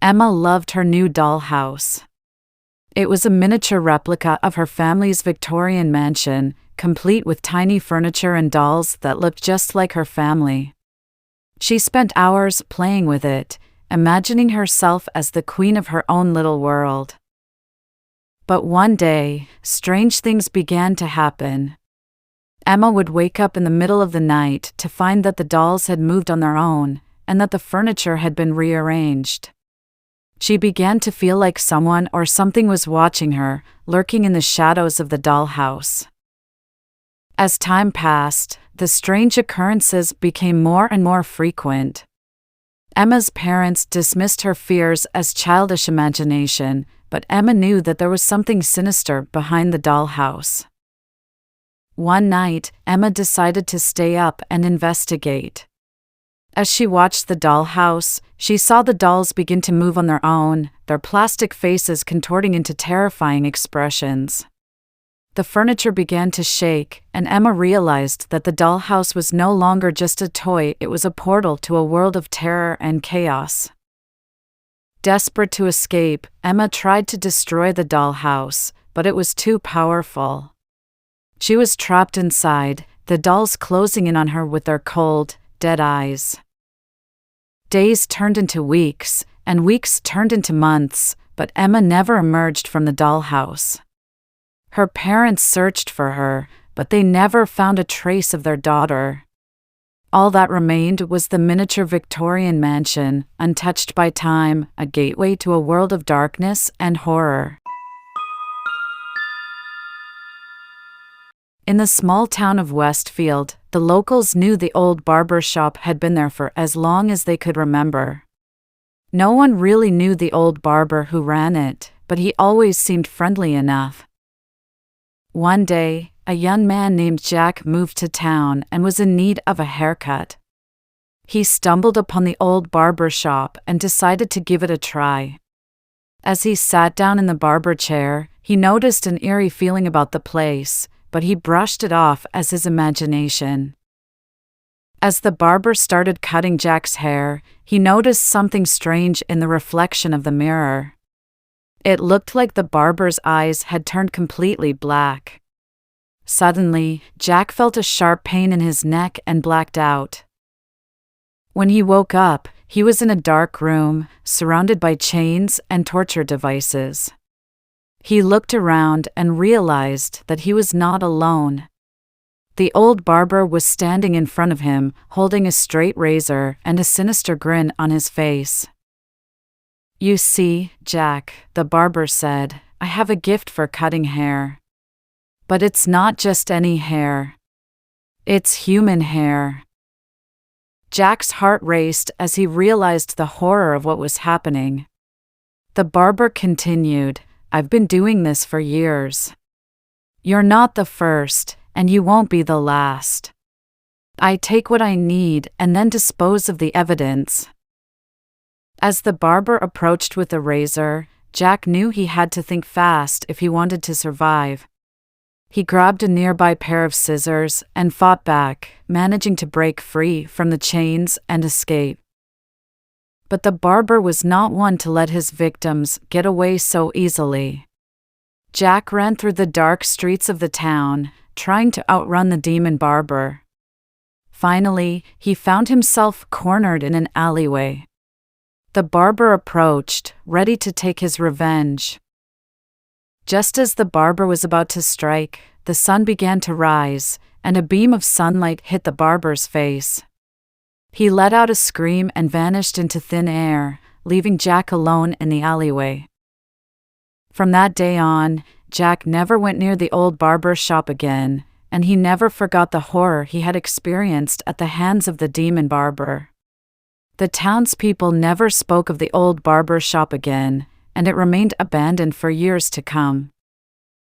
Emma loved her new dollhouse. It was a miniature replica of her family's Victorian mansion, complete with tiny furniture and dolls that looked just like her family. She spent hours playing with it, imagining herself as the queen of her own little world. But one day, strange things began to happen. Emma would wake up in the middle of the night to find that the dolls had moved on their own, and that the furniture had been rearranged. She began to feel like someone or something was watching her, lurking in the shadows of the dollhouse. As time passed, the strange occurrences became more and more frequent. Emma's parents dismissed her fears as childish imagination, but Emma knew that there was something sinister behind the dollhouse. One night, Emma decided to stay up and investigate. As she watched the dollhouse, she saw the dolls begin to move on their own, their plastic faces contorting into terrifying expressions. The furniture began to shake, and Emma realized that the dollhouse was no longer just a toy, it was a portal to a world of terror and chaos. Desperate to escape, Emma tried to destroy the dollhouse, but it was too powerful. She was trapped inside, the dolls closing in on her with their cold, dead eyes. Days turned into weeks, and weeks turned into months, but Emma never emerged from the dollhouse. Her parents searched for her, but they never found a trace of their daughter. All that remained was the miniature Victorian mansion, untouched by time, a gateway to a world of darkness and horror. In the small town of Westfield, the locals knew the old barber shop had been there for as long as they could remember. No one really knew the old barber who ran it, but he always seemed friendly enough. One day, a young man named Jack moved to town and was in need of a haircut. He stumbled upon the old barber shop and decided to give it a try. As he sat down in the barber chair, he noticed an eerie feeling about the place, but he brushed it off as his imagination. As the barber started cutting Jack's hair, he noticed something strange in the reflection of the mirror. It looked like the barber's eyes had turned completely black. Suddenly, Jack felt a sharp pain in his neck and blacked out. When he woke up, he was in a dark room, surrounded by chains and torture devices. He looked around and realized that he was not alone. The old barber was standing in front of him, holding a straight razor and a sinister grin on his face. "You see, Jack," the barber said, "I have a gift for cutting hair. But it's not just any hair. It's human hair." Jack's heart raced as he realized the horror of what was happening. The barber continued, "I've been doing this for years. You're not the first, and you won't be the last. I take what I need and then dispose of the evidence." As the barber approached with the razor, Jack knew he had to think fast if he wanted to survive. He grabbed a nearby pair of scissors and fought back, managing to break free from the chains and escape. But the barber was not one to let his victims get away so easily. Jack ran through the dark streets of the town, trying to outrun the demon barber. Finally, he found himself cornered in an alleyway. The barber approached, ready to take his revenge. Just as the barber was about to strike, the sun began to rise, and a beam of sunlight hit the barber's face. He let out a scream and vanished into thin air, leaving Jack alone in the alleyway. From that day on, Jack never went near the old barber shop again, and he never forgot the horror he had experienced at the hands of the demon barber. The townspeople never spoke of the old barber shop again, and it remained abandoned for years to come.